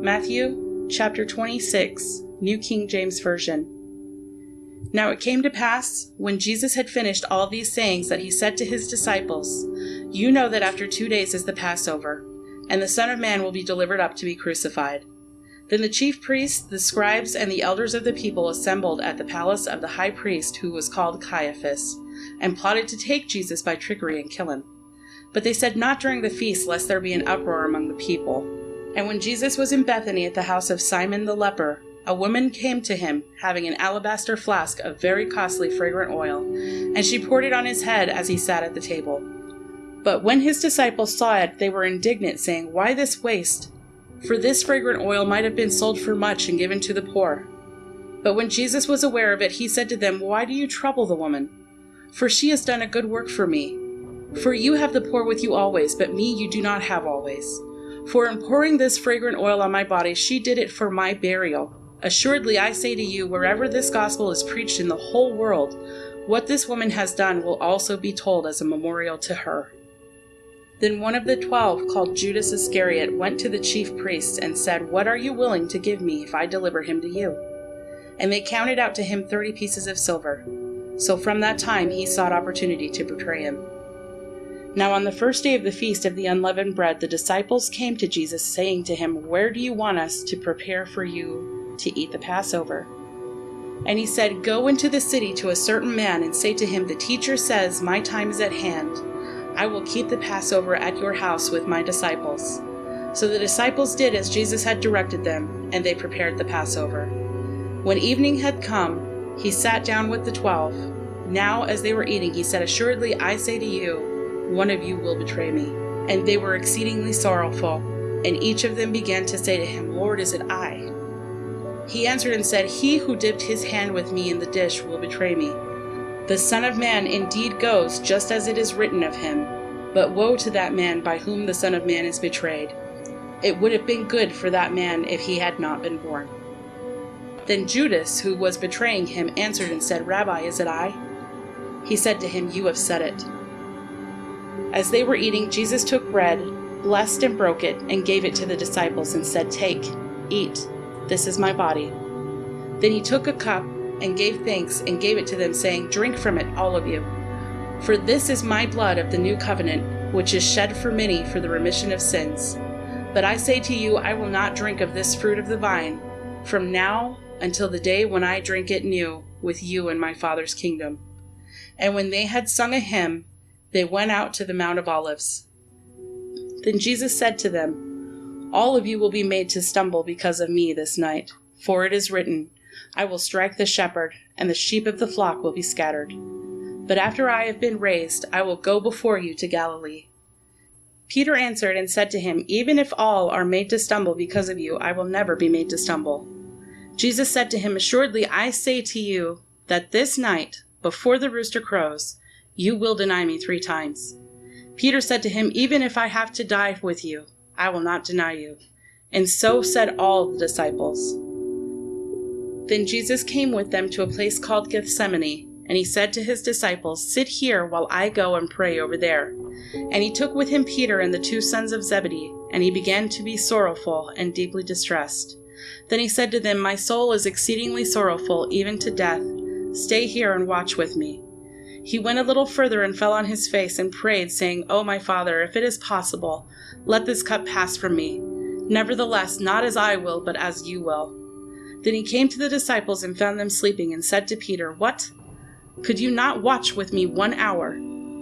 Matthew chapter 26, New King James Version. Now it came to pass, when Jesus had finished all these sayings, that he said to his disciples, "You know that after 2 days is the Passover, and the Son of Man will be delivered up to be crucified." Then the chief priests, the scribes, and the elders of the people assembled at the palace of the high priest, who was called Caiaphas, and plotted to take Jesus by trickery and kill him. But they said not during the feast, lest there be an uproar among the people. And when Jesus was in Bethany at the house of Simon the leper, a woman came to him, having an alabaster flask of very costly fragrant oil, and she poured it on his head as he sat at the table. But when his disciples saw it, they were indignant, saying, "Why this waste? For this fragrant oil might have been sold for much and given to the poor." But when Jesus was aware of it, he said to them, "Why do you trouble the woman? For she has done a good work for me. For you have the poor with you always, but me you do not have always. For in pouring this fragrant oil on my body, she did it for my burial. Assuredly, I say to you, wherever this gospel is preached in the whole world, what this woman has done will also be told as a memorial to her." Then one of the 12, called Judas Iscariot, went to the chief priests and said, "What are you willing to give me if I deliver him to you?" And they counted out to him 30 pieces of silver. So from that time he sought opportunity to betray him. Now on the first day of the feast of the unleavened bread, the disciples came to Jesus, saying to him, "Where do you want us to prepare for you to eat the Passover?" And he said, "Go into the city to a certain man and say to him, 'The teacher says, my time is at hand. I will keep the Passover at your house with my disciples.'" So the disciples did as Jesus had directed them, and they prepared the Passover. When evening had come, he sat down with the 12. Now as they were eating, he said, "Assuredly, I say to you, one of you will betray me." And they were exceedingly sorrowful, and each of them began to say to him, "Lord, is it I?" He answered and said, "He who dipped his hand with me in the dish will betray me. The Son of Man indeed goes just as it is written of him, but woe to that man by whom the Son of Man is betrayed. It would have been good for that man if he had not been born." Then Judas, who was betraying him, answered and said, "Rabbi, is it I?" He said to him, "You have said it." As they were eating, Jesus took bread, blessed and broke it, and gave it to the disciples, and said, "Take, eat, this is my body." Then he took a cup and gave thanks and gave it to them, saying, "Drink from it, all of you. For this is my blood of the new covenant, which is shed for many for the remission of sins. But I say to you, I will not drink of this fruit of the vine from now until the day when I drink it new with you in my Father's kingdom." And when they had sung a hymn, they went out to the Mount of Olives. Then Jesus said to them, "All of you will be made to stumble because of me this night. For it is written, I will strike the shepherd, and the sheep of the flock will be scattered. But after I have been raised, I will go before you to Galilee." Peter answered and said to him, "Even if all are made to stumble because of you, I will never be made to stumble." Jesus said to him, "Assuredly, I say to you that this night, before the rooster crows, you will deny me 3 times. Peter said to him, "Even if I have to die with you, I will not deny you." And so said all the disciples. Then Jesus came with them to a place called Gethsemane, and he said to his disciples, "Sit here while I go and pray over there." And he took with him Peter and the 2 sons of Zebedee, and he began to be sorrowful and deeply distressed. Then he said to them, "My soul is exceedingly sorrowful, even to death. Stay here and watch with me." He went a little further and fell on his face and prayed, saying, "O my Father, if it is possible, let this cup pass from me. Nevertheless, not as I will, but as you will." Then he came to the disciples and found them sleeping, and said to Peter, "What? Could you not watch with me 1 hour?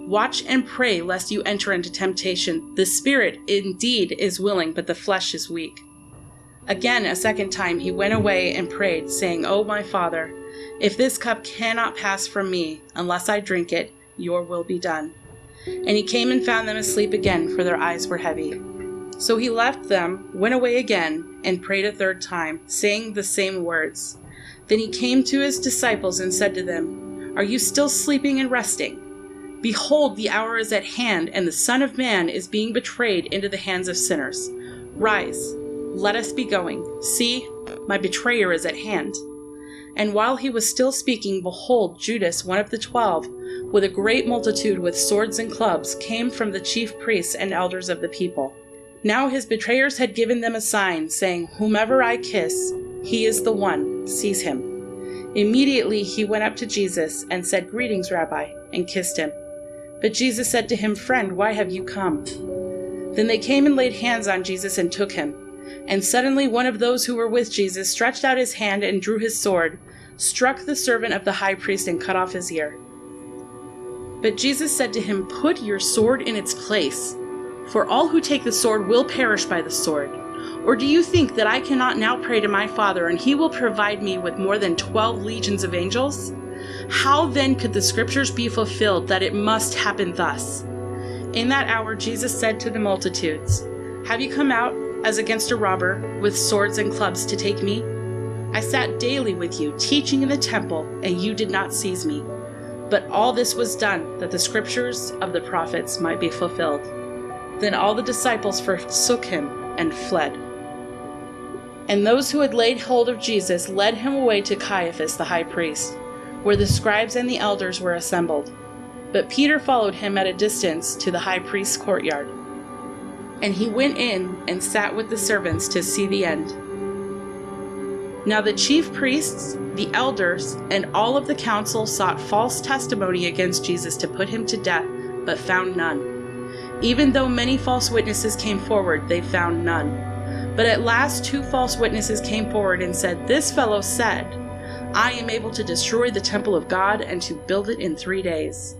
Watch and pray, lest you enter into temptation. The spirit indeed is willing, but the flesh is weak." Again, a second time, he went away and prayed, saying, "O my Father, if this cup cannot pass from me, unless I drink it, your will be done." And he came and found them asleep again, for their eyes were heavy. So he left them, went away again, and prayed a 3rd time, saying the same words. Then he came to his disciples and said to them, "Are you still sleeping and resting? Behold, the hour is at hand, and the Son of Man is being betrayed into the hands of sinners. Rise, let us be going. See, my betrayer is at hand." And while he was still speaking, behold, Judas, one of the 12, with a great multitude with swords and clubs, came from the chief priests and elders of the people. Now his betrayers had given them a sign, saying, "Whomever I kiss, he is the one, seize him." Immediately he went up to Jesus and said, "Greetings, Rabbi," and kissed him. But Jesus said to him, "Friend, why have you come?" Then they came and laid hands on Jesus and took him. And suddenly one of those who were with Jesus stretched out his hand and drew his sword, struck the servant of the high priest, and cut off his ear. But Jesus said to him, "Put your sword in its place, for all who take the sword will perish by the sword. Or do you think that I cannot now pray to my Father, and he will provide me with more than 12 legions of angels? How then could the scriptures be fulfilled that it must happen thus?" In that hour Jesus said to the multitudes, "Have you come out as against a robber with swords and clubs to take me? I sat daily with you, teaching in the temple, and you did not seize me. But all this was done that the scriptures of the prophets might be fulfilled." Then all the disciples forsook him and fled. And those who had laid hold of Jesus led him away to Caiaphas the high priest, where the scribes and the elders were assembled. But Peter followed him at a distance to the high priest's courtyard. And he went in and sat with the servants to see the end. Now the chief priests, the elders, and all of the council sought false testimony against Jesus to put him to death, but found none. Even though many false witnesses came forward, they found none. But at last 2 false witnesses came forward and said, "This fellow said, 'I am able to destroy the temple of God and to build it in 3 days.'"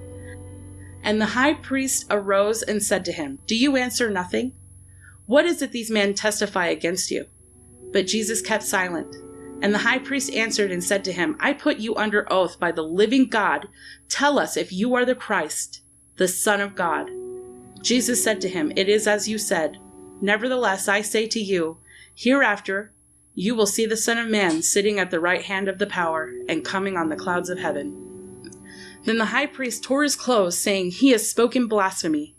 And the high priest arose and said to him, "Do you answer nothing? What is it these men testify against you?" But Jesus kept silent. And the high priest answered and said to him, "I put you under oath by the living God. Tell us if you are the Christ, the Son of God." Jesus said to him, "It is as you said. Nevertheless, I say to you, hereafter you will see the Son of Man sitting at the right hand of the power and coming on the clouds of heaven." Then the high priest tore his clothes, saying, "He has spoken blasphemy.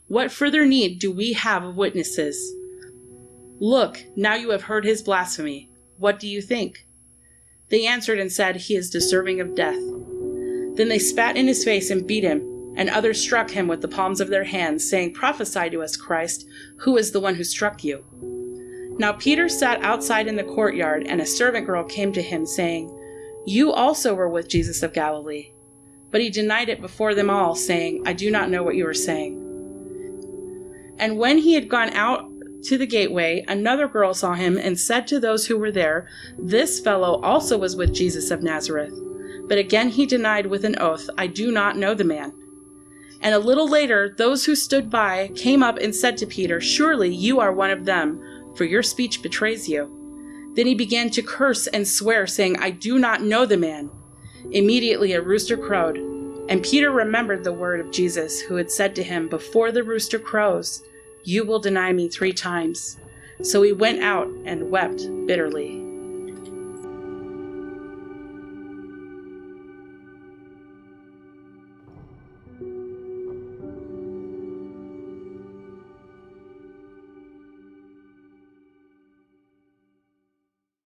What further need do we have of witnesses? Look, now you have heard his blasphemy. What do you think?" They answered and said, "He is deserving of death." Then they spat in his face and beat him, and others struck him with the palms of their hands, saying, "Prophesy to us, Christ, who is the one who struck you?" Now Peter sat outside in the courtyard, and a servant girl came to him, saying, "You also were with Jesus of Galilee." But he denied it before them all, saying, "I do not know what you are saying." And when he had gone out to the gateway, another girl saw him and said to those who were there, "This fellow also was with Jesus of Nazareth." But again he denied with an oath, "I do not know the man." And a little later, those who stood by came up and said to Peter, "Surely you are one of them, for your speech betrays you." Then he began to curse and swear, saying, "I do not know the man." Immediately a rooster crowed, and Peter remembered the word of Jesus, who had said to him, "Before the rooster crows, you will deny me 3 times." So he went out and wept bitterly.